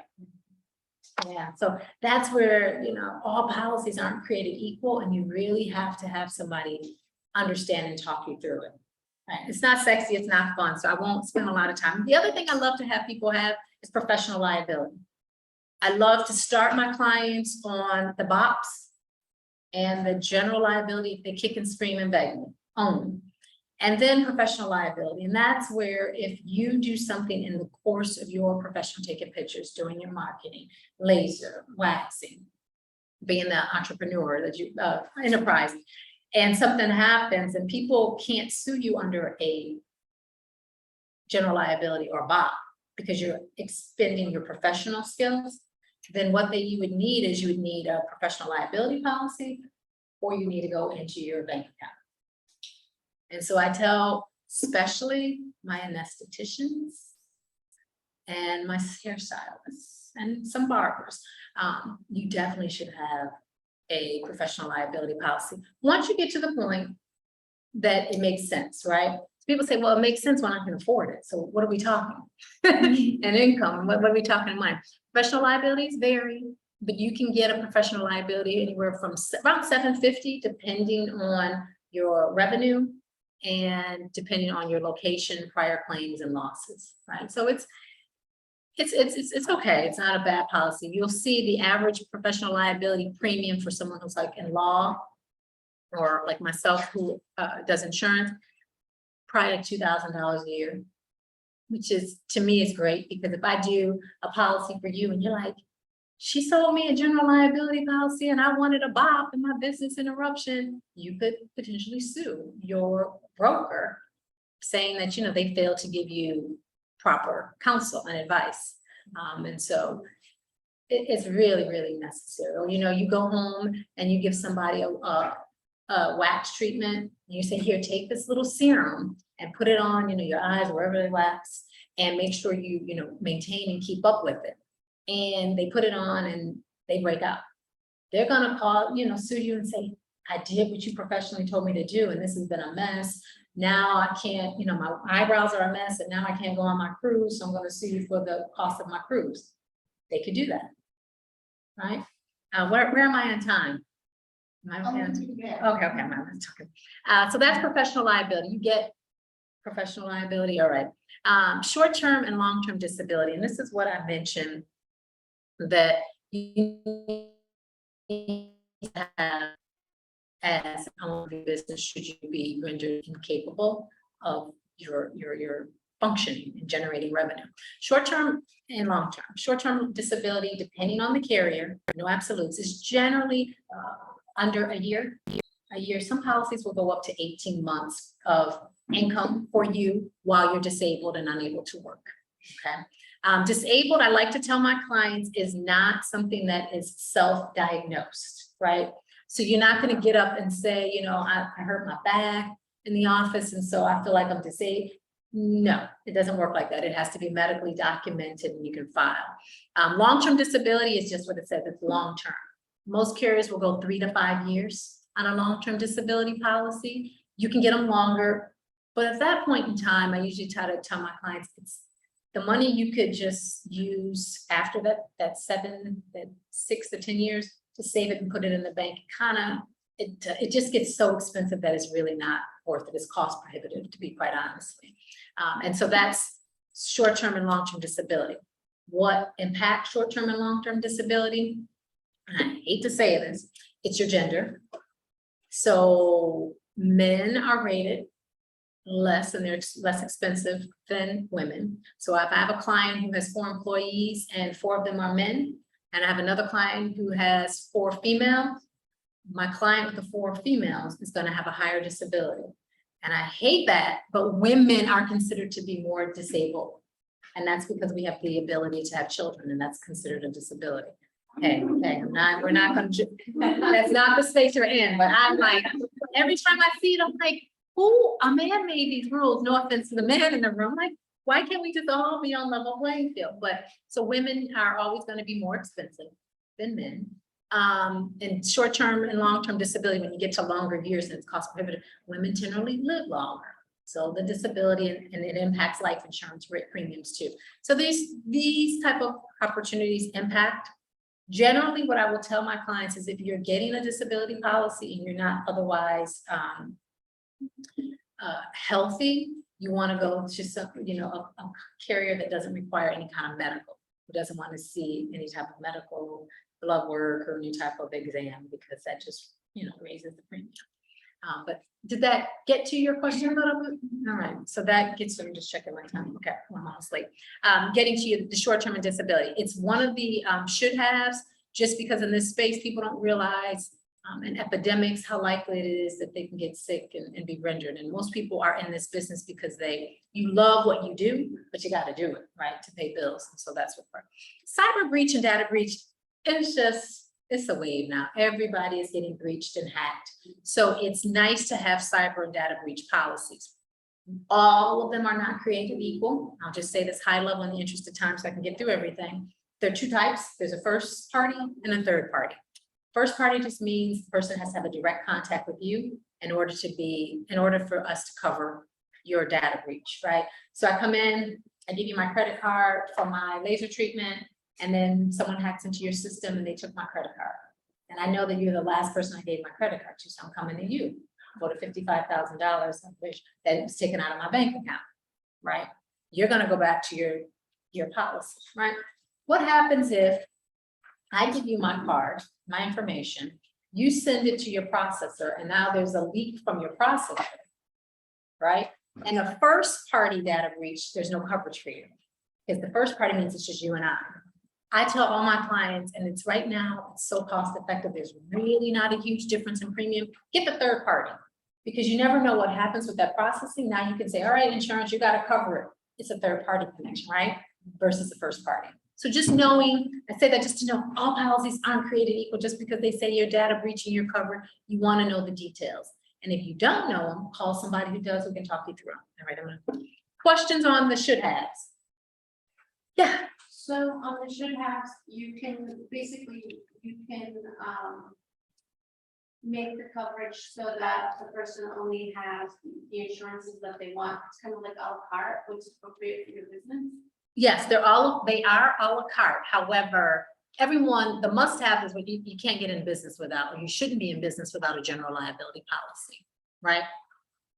Yeah, so that's where, all policies aren't created equal, and you really have to have somebody understand and talk you through it. Right? It's not sexy, it's not fun, so I won't spend a lot of time. The other thing I love to have people have is professional liability. I love to start my clients on the BOPs and the general liability if they kick and scream and beg me, only. And then professional liability. And that's where if you do something in the course of your profession, taking pictures, doing your marketing, laser, waxing, being the entrepreneur that you, enterprise, and something happens and people can't sue you under a general liability or BOP because you're expending your professional skills, then what you would need is you would need a professional liability policy, or you need to go into your bank account. And so I tell, especially my anestheticians and my hairstylists and some barbers, you definitely should have a professional liability policy. Once you get to the point that it makes sense, right? People say, well, it makes sense when I can afford it. So what are we talking? And income, what are we talking in mind? Professional liabilities vary, but you can get a professional liability anywhere from around $750, depending on your revenue and depending on your location, prior claims and losses, right? So It's okay. It's not a bad policy. You'll see the average professional liability premium for someone who's like in law or like myself who does insurance, probably like $2,000 a year, which is, to me, is great because if I do a policy for you and you're like, she sold me a general liability policy and I wanted a BOP in my business interruption, you could potentially sue your broker saying that, you know, they failed to give you proper counsel and advice. And so it's really, really necessary. Or, you know, you go home and you give somebody a wax treatment, and you say, here, take this little serum and put it on, you know, your eyes, wherever they wax, and make sure you know, maintain and keep up with it. And they put it on and they break out. They're gonna call, you know, sue you and say, I did what you professionally told me to do, and this has been a mess. Now I can't, you know, my eyebrows are a mess, and now I can't go on my cruise, so I'm gonna sue you for the cost of my cruise. They could do that, right? Where am I on time? Am I on time? Okay, I'm talking. So that's professional liability. You get professional liability, all right. Short-term and long-term disability, and this is what I mentioned that you need to have as an owner of your business should you be rendered incapable of your functioning and generating revenue. Short-term and long-term. Short-term disability, depending on the carrier, no absolutes, is generally under a year. Some policies will go up to 18 months of income for you while you're disabled and unable to work. Okay. Disabled, I like to tell my clients, is not something that is self-diagnosed, right? So you're not going to get up and say, you know, I hurt my back in the office, and so I feel like I'm disabled. No, it doesn't work like that. It has to be medically documented and you can file. Long-term disability is just what it says, it's long-term. Most carriers will go 3 to 5 years on a long-term disability policy. You can get them longer, but at that point in time, I usually try to tell my clients, it's the money you could just use after that 6 to 10 years to save it and put it in the bank. It just gets so expensive that it's really not worth it. It's cost prohibitive, to be quite honestly. And so that's short-term and long-term disability. What impacts short-term and long-term disability? And I hate to say this, it's your gender. So men are rated less and they're less expensive than women. So if I have a client who has 4 employees and 4 of them are men, and I have another client who has 4 females, my client with the 4 females is going to have a higher disability. And I hate that, but women are considered to be more disabled. And that's because we have the ability to have children, and that's considered a disability. Okay, we're not going to, that's not the space we're in, but I'm like, every time I see it, I'm like, who, a man made these rules, no offense to the man in the room, like, why can't we just all be on level playing field? But so women are always going to be more expensive than men. And short-term and long-term disability, when you get to longer years and it's cost prohibitive, women generally live longer. So the disability and it impacts life insurance rate premiums too. So these type of opportunities impact. Generally, what I will tell my clients is if you're getting a disability policy and you're not otherwise healthy, you want to go to some, you know, a carrier that doesn't require any kind of medical, who doesn't want to see any type of medical blood work or any type of exam, because that just, you know, raises the premium. But did that get to your question a little bit? All right, so that gets, I'm just checking my time. Okay, I'm almost late. Getting to the short-term and disability. It's one of the should-haves, just because in this space, people don't realize in epidemics, how likely it is that they can get sick and be rendered. And most people are in this business because you love what you do, but you got to do it, right, to pay bills. And so that's what we're. Cyber breach and data breach, it's a wave now. Everybody is getting breached and hacked. So it's nice to have cyber and data breach policies. All of them are not created equal. I'll just say this high level in the interest of time so I can get through everything. There are 2 types. There's a first party and a third party. First party just means the person has to have a direct contact with you in order for us to cover your data breach, right? So I come in, I give you my credit card for my laser treatment, and then someone hacks into your system and they took my credit card. And I know that you're the last person I gave my credit card to, so I'm coming to you for the $55,000 that was taken out of my bank account, right? You're gonna go back to your your policy, right? What happens if I give you my card, my information, you send it to your processor, and now there's a leak from your processor, right? And a first party data breach, there's no coverage for you. Because the first party means it's just you and I. I tell all my clients, and it's right now, it's so cost effective, there's really not a huge difference in premium. Get the third party, because you never know what happens with that processing. Now you can say, all right, insurance, you gotta cover it. It's a third party connection, right? Versus the first party. So just knowing, I say that just to know all policies aren't created equal just because they say your data breach and you're covered. You wanna know the details. And if you don't know them, call somebody who does, who can talk you through them. All right, I'm gonna, questions on the should haves? Yeah. So on the should haves, you can basically, make the coverage so that the person only has the insurances that they want. It's kind of like a la carte, which is appropriate for your business. Yes, they are a la carte. However, everyone, the must-have is what you can't get in business without, or you shouldn't be in business without a general liability policy, right?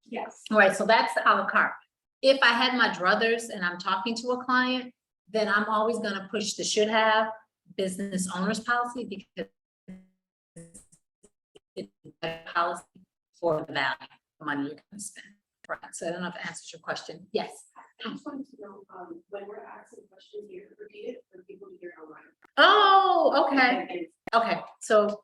Yes. All right, so that's the a la carte. If I had my druthers and I'm talking to a client, then I'm always gonna push the should have business owner's policy because it's a policy for the value of money you're gonna spend. Right, so I don't know if that answers your question. Yes. I just wanted to know, when we're asking questions here, repeat it for people to hear online. Oh, okay. Okay, so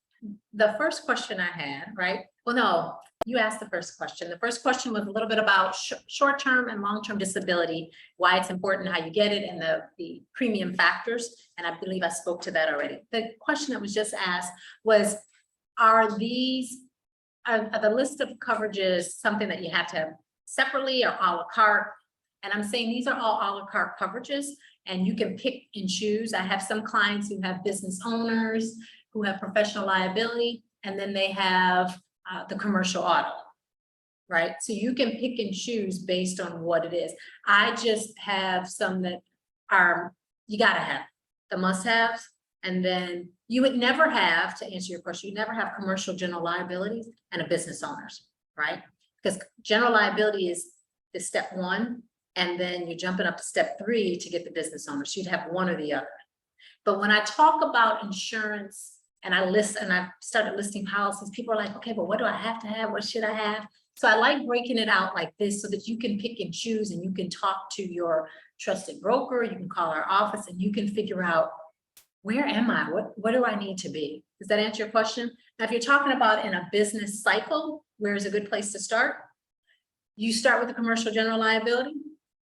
the first question I had, right? Well, no, you asked the first question. The first question was a little bit about short-term and long-term disability, why it's important, how you get it, and the premium factors. And I believe I spoke to that already. The question that was just asked was, are the list of coverages something that you have to have separately or a la carte? And I'm saying these are all a la carte coverages, and you can pick and choose. I have some clients who have business owners, who have professional liability, and then they have the commercial auto, right? So you can pick and choose based on what it is. I just have some that are, you gotta have the must-haves, and then you would never have, to answer your question, you never have commercial general liabilities and a business owners, right? Because general liability is the step one, and then you're jumping up to step 3 to get the business owners. So you'd have one or the other. But when I talk about insurance and I started listing policies, people are like, okay, but what do I have to have? What should I have? So I like breaking it out like this so that you can pick and choose, and you can talk to your trusted broker, you can call our office, and you can figure out, where am I? What do I need to be? Does that answer your question? Now, if you're talking about in a business cycle, where is a good place to start? You start with the commercial general liability.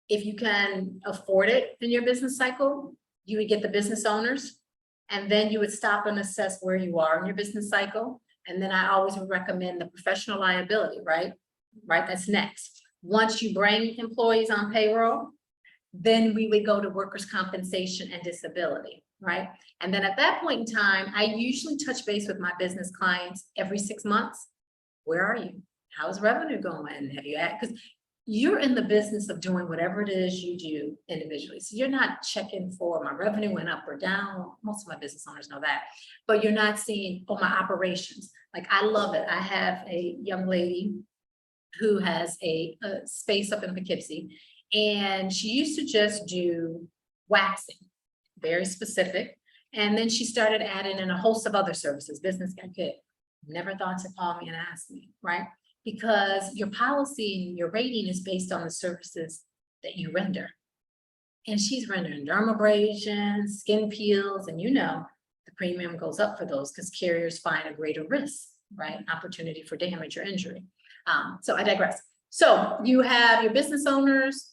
If you can afford it in your business cycle, you would get the business owners, and then you would stop and assess where you are in your business cycle. And then I always would recommend the professional liability, right? Right, that's next. Once you bring employees on payroll, then we would go to workers' compensation and disability, right? And then at that point in time, I usually touch base with my business clients every 6 months. Where are you? How's revenue going? Have you had, because you're in the business of doing whatever it is you do individually. So you're not checking for my revenue went up or down. Most of my business owners know that, but you're not seeing, oh, my operations. Like, I love it. I have a young lady who has a space up in Poughkeepsie, and she used to just do waxing, very specific. And then she started adding in a host of other services. Business got good. Never thought to call me and ask me, right? Because your policy and your rating is based on the services that you render. And she's rendering dermabrasion, skin peels, and the premium goes up for those because carriers find a greater risk, right? Opportunity for damage or injury. So I digress. So you have your business owners,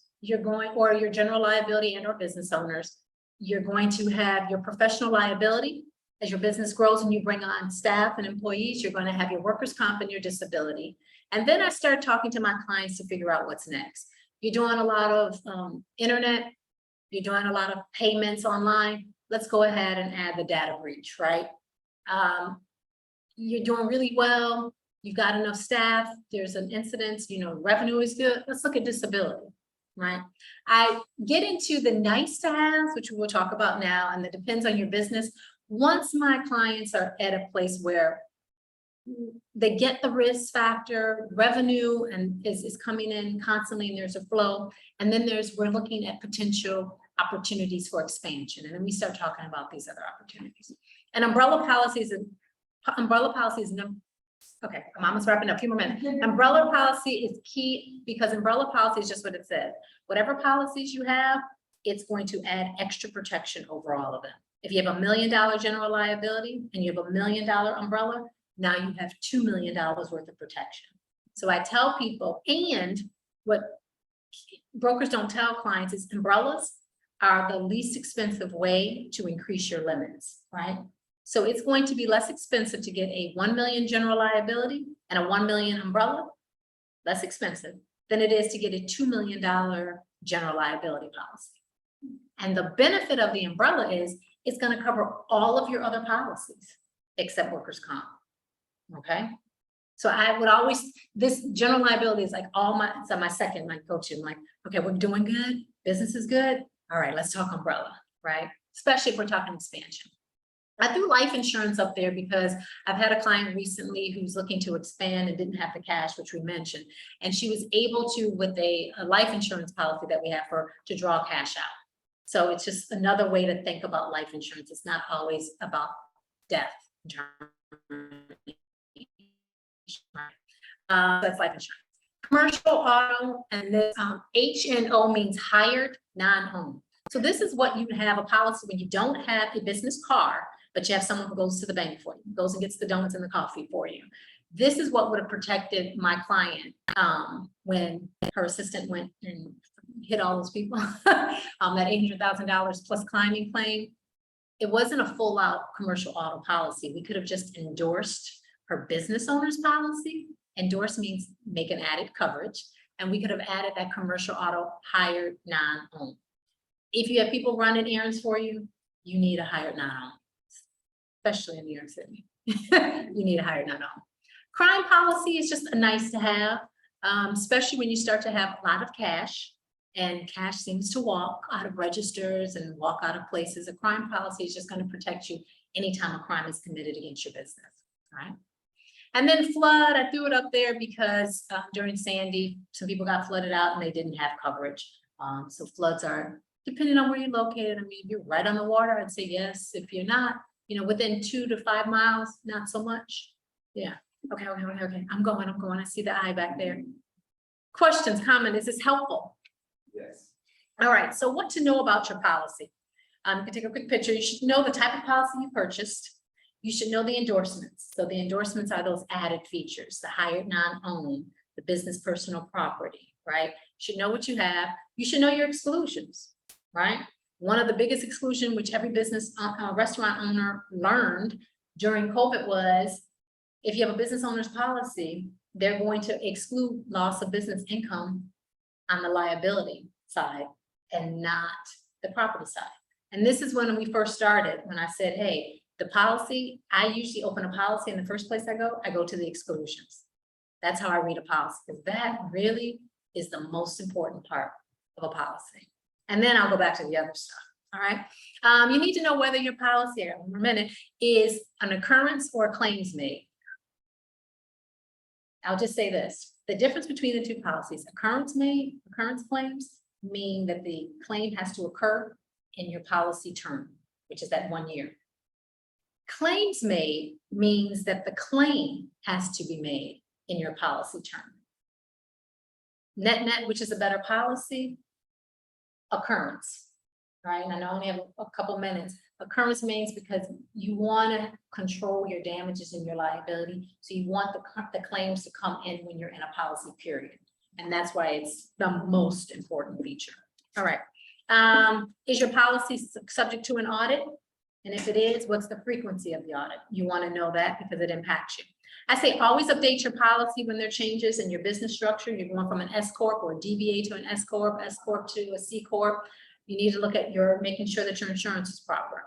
or your general liability and or business owners. You're going to have your professional liability. As your business grows and you bring on staff and employees, you're going to have your workers' comp and your disability. And then I start talking to my clients to figure out what's next. You're doing a lot of internet, you're doing a lot of payments online. Let's go ahead and add the data breach, right? You're doing really well. You've got enough staff. There's an incidence, revenue is good. Let's look at disability, right? I get into the nice to haves, which we will talk about now, and that depends on your business. Once my clients are at a place where they get the risk factor, revenue and is coming in constantly, and there's a flow. And then we're looking at potential opportunities for expansion. And then we start talking about these other opportunities. And umbrella policies, okay, I'm almost wrapping up, a few more minutes. Umbrella policy is key because umbrella policy is just what it says. Whatever policies you have, it's going to add extra protection over all of them. If you have $1 million general liability and you have $1 million umbrella, now you have $2 million worth of protection. So I tell people, and what brokers don't tell clients is umbrellas are the least expensive way to increase your limits, right? So it's going to be less expensive to get a 1 million general liability and a 1 million umbrella, less expensive than it is to get a $2 million general liability policy. And the benefit of the umbrella is it's going to cover all of your other policies except workers' comp. Okay. So I would always, this general liability is like my second, my go-to. I'm like, okay, we're doing good. Business is good. All right, let's talk umbrella, right? Especially if we're talking expansion. I threw life insurance up there because I've had a client recently who's looking to expand and didn't have the cash, which we mentioned. And she was able to, with a life insurance policy that we have for, to draw cash out. So it's just another way to think about life insurance. It's not always about death. That's life insurance. Commercial auto, and this H&O means hired, non-owned. So this is what you have a policy when you don't have a business car, but you have someone who goes to the bank for you, goes and gets the donuts and the coffee for you. This is what would have protected my client when her assistant went and hit all those people, that $800,000 plus climbing claim. It wasn't a full out commercial auto policy. We could have just endorsed her business owner's policy. Endorse means make an added coverage. And we could have added that commercial auto hired non-owned. If you have people running errands for you, you need a hired non-owned, especially in New York City. You need a hired non-owned. Crime policy is just a nice to have, especially when you start to have a lot of cash. And cash seems to walk out of registers and walk out of places. A crime policy is just going to protect you anytime a crime is committed against your business, right? And then flood, I threw it up there because during Sandy, some people got flooded out and they didn't have coverage. So floods are, depending on where you're located. I mean, if you're right on the water, I'd say yes. If you're not, you know, within 2 to 5 miles, not so much. Yeah. Okay. I'm going. I see the eye back there. Questions, comments, is this helpful? Yes. All right, so what to know about your policy? You can take a quick picture. You should know the type of policy you purchased. You should know the endorsements. So the endorsements are those added features, the hired non-owned, the business personal property, right? You should know what you have. You should know your exclusions, right? One of the biggest exclusion which every business restaurant owner learned during COVID was if you have a business owner's policy, they're going to exclude loss of business income on the liability side and not the property side. And this is when we first started, when I said, hey, the policy, I usually open a policy in the first place I go to the exclusions. That's how I read a policy, because that really is the most important part of a policy. And then I'll go back to the other stuff, all right? You need to know whether your policy, in a minute, is an occurrence or a claims made. I'll just say this. The difference between the two policies, occurrence claims mean that the claim has to occur in your policy term, which is that 1 year. Claims made means that the claim has to be made in your policy term. Net, which is a better policy, occurrence, right? And I know I only have a couple minutes. Occurrence means because you want to control your damages and your liability. So you want the claims to come in when you're in a policy period. And that's why it's the most important feature. All right. Is your policy subject to an audit? And if it is, what's the frequency of the audit? You want to know that because it impacts you. I say always update your policy when there are changes in your business structure. You're going from an S Corp or a DBA to an S Corp to a C Corp. You need to look at making sure that your insurance is proper.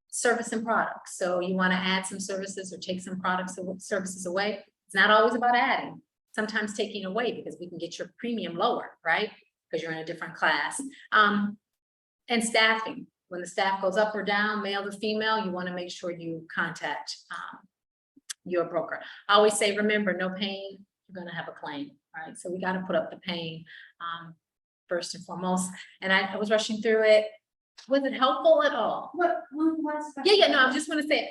Service and products. So you want to add some services or take some products or services away. It's not always about adding, sometimes taking away because we can get your premium lower, right? Because you're in a different class. And staffing. When the staff goes up or down, male to female, you want to make sure you contact your broker. I always say, remember, no pain, you're going to have a claim, right? So we got to put up the pain first and foremost. And I was rushing through it. Was it helpful at all? What was? Yeah, no, I just want to say,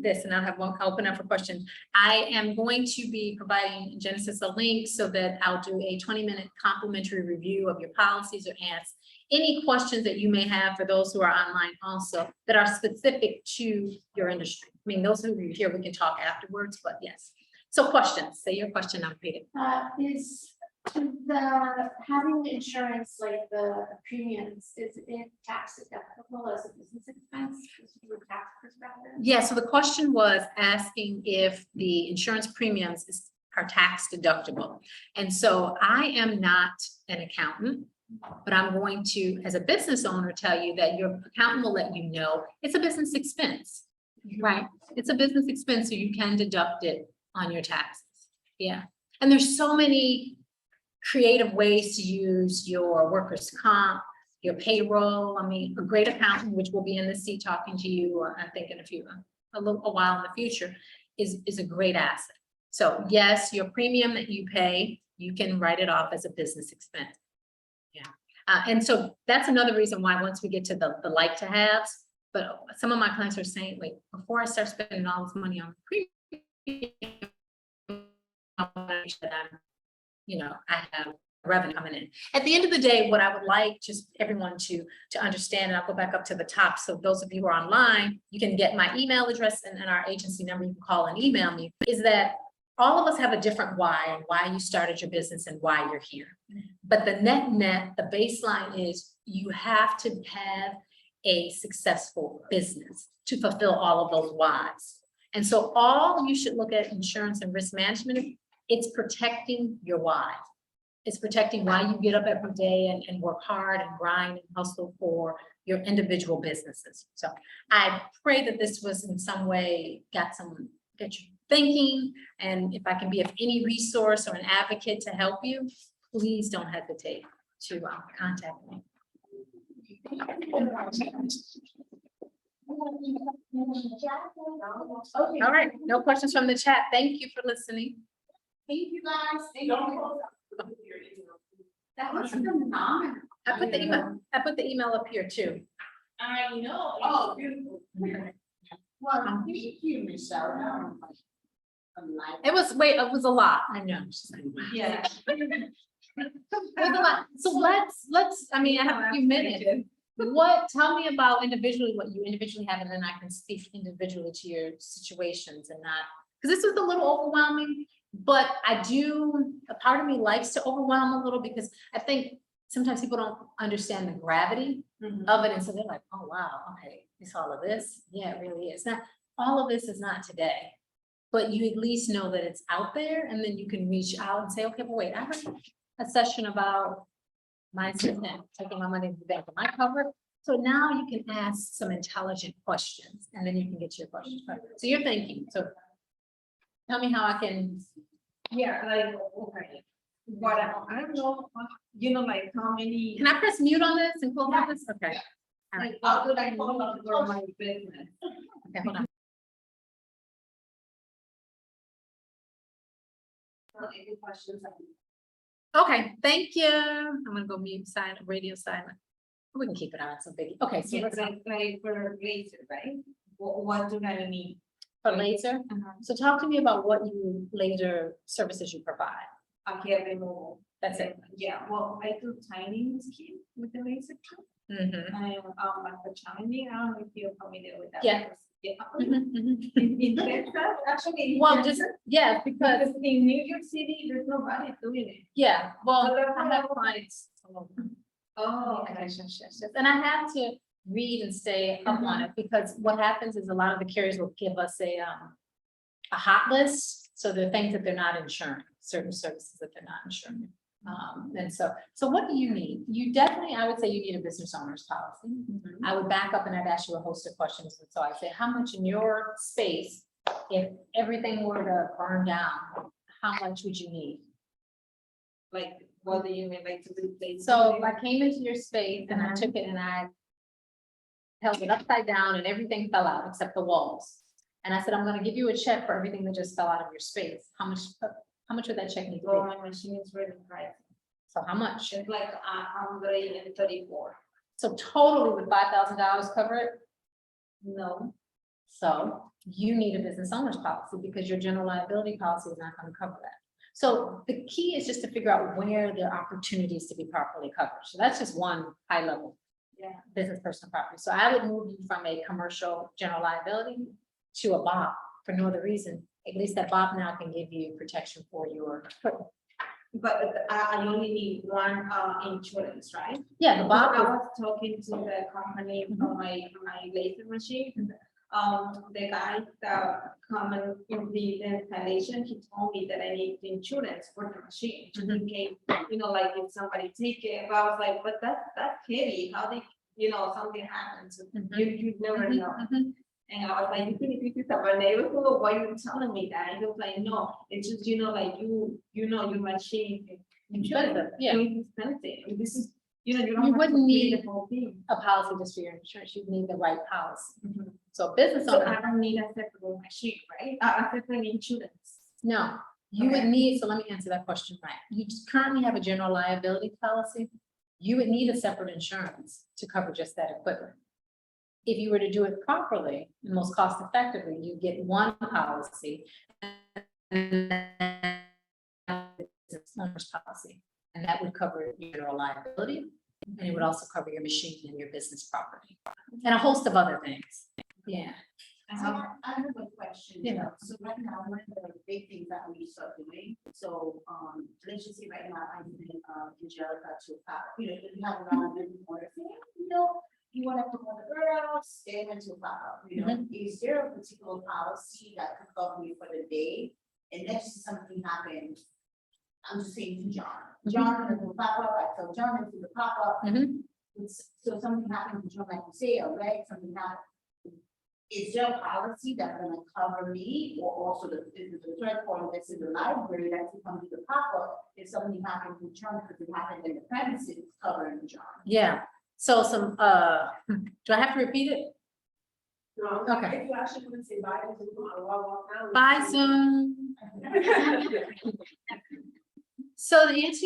this, and I'll open up for questions. I am going to be providing Genesis a link so that I'll do a 20-minute complimentary review of your policies or ask any questions that you may have for those who are online also that are specific to your industry. I mean, those who are here, we can talk afterwards, but yes. So questions, say your question, I'll repeat it. Is the having insurance, like the premiums, is it tax deductible as a business expense from a tax perspective? Yeah, so the question was asking if the insurance premiums are tax deductible. And so I am not an accountant, but I'm going to, as a business owner, tell you that your accountant will let you know it's a business expense, right? It's a business expense, so you can deduct it on your taxes. Yeah, and there's so many creative ways to use your workers' comp, your payroll. I mean, a great accountant, which will be in the seat talking to you, I think in a while in the future, is a great asset. So yes, your premium that you pay, you can write it off as a business expense. Yeah, and so that's another reason why once we get to the like to haves, but some of my clients are saying, wait, before I start spending all this money on premium, you know, I have revenue coming in. At the end of the day, what I would like just everyone to understand, and I'll go back up to the top. So those of you who are online, you can get my email address and our agency number, you can call and email me, is that all of us have a different why and why you started your business and why you're here. But the net, the baseline is you have to have a successful business to fulfill all of those whys. And so all you should look at insurance and risk management, it's protecting your why. It's protecting why you get up every day and work hard and grind and hustle for your individual businesses. So I pray that this was in some way get you thinking, and if I can be of any resource or an advocate to help you, please don't hesitate to contact me. All right, no questions from the chat. Thank you for listening. Thank you, guys. Thank you. That was phenomenal. I put the email up here too. I know. Oh, beautiful. Well, thank you, Michelle. It was a lot. I know. Yeah. It was a lot. So let's, I mean, I have a few minutes. Tell me about individually what you individually have, and then I can speak individually to your situations and not, because this was a little overwhelming, but a part of me likes to overwhelm a little because I think sometimes people don't understand the gravity of it. And so they're like, oh, wow, okay, it's all of this. Yeah, it really is. Now, all of this is not today, but you at least know that it's out there, and then you can reach out and say, okay, but wait, I have a session about my assistant taking my money to the bank for my cover. So now you can ask some intelligent questions, and then you can get your questions covered. So you're thinking, so tell me how I can. Yeah, like, okay. What I don't know, you know, like how many, Can I press mute on this and close on this? Okay. All right. like, how could I go for my business? Okay, hold on. Any questions? Okay, thank you. I'm gonna go mute silent, radio silent. We can keep it on, it's a biggie. Okay, so Yeah, let's like for laser, right? What do I need? for laser. So talk to me about what laser services you provide. I can't remove. That's it. Yeah, well, I do tining skin with the laser cut. Mhm. And like the shining, I don't know if you're familiar with that. Yeah. Yeah. Mhm, mhm. In Texas, actually. in Well, Texas, just, yeah, because, because in New York City, there's nobody doing it. yeah, well, So that's I why have I- clients. Oh, Yes, yes, yes, yes. And I have to read and stay up on it, because what happens is a lot of the carriers will give us a hot list. So there are things that they're not insuring, certain services that they're not insuring. And so what do you need? You definitely, I would say you need a business owner's policy. I would back up and I'd ask you a host of questions. And so I say, how much in your space, if everything were to burn down, how much would you need? like, what do you mean, like to replace? So if I came into your space and I took it and I held it upside down and everything fell out except the walls. And I said, I'm gonna give you a check for everything that just fell out of your space. How much would that check need to Well, be? my machine is really pricey. So how much? It's like 134. So totally would $5,000 cover it? No. So you need a business owner's policy because your general liability policy is not gonna cover that. So the key is just to figure out where there are opportunities to be properly covered. So that's just one high level. Yeah. Business personal property. So I would move you from a commercial general liability to a BOP for no other reason. At least that BOP now can give you protection for your equipment. But I only need one insurance, right? Yeah, the I BOP, was talking to the company for my laser machine. The guy that come and do the installation, he told me that I need the insurance for the machine. In case, like if somebody take it, but I was like, but that's heavy, how they, something happens, you never know. And I was like, you think this is our neighborhood, why are you telling me that? And he was like, no, it's just, like your machine. Expensive, yeah. It's expensive, and this is, you don't You have to wouldn't pay need the whole thing. a policy just for your insurance. You need the right policy. So business So owner, I don't need a separate machine, right? A separate insurance. no, you would Okay. need, so let me answer that question right. You just currently have a general liability policy. You would need a separate insurance to cover just that equipment. If you were to do it properly and most cost effectively, you get one policy. And then business owner's policy, and that would cover your general liability, and it would also cover your machine and your business property, and a host of other things. Yeah. So I have a question. Yeah. So right now, one of the big things that we start doing, so, let's just say right now, I'm doing, Angelica to, if you have around the corner, you wanna promote the girls, they went to pop, is there a particular policy that could cover me for the day? And let's just something happens, I'm just saying to John, John, gonna do pop-up, I tell John to do the pop-up. So something happens to John, like you say, right, something happens. Is there a policy that's gonna cover me, or also the third party that's in the library that can come to the pop-up, if something happens with John, because it happened in the premises, covering John? Yeah, so some, do I have to repeat it? No. Okay. If you actually want to say bye, then you want to walk down. Bye, Zoom. So the answer to your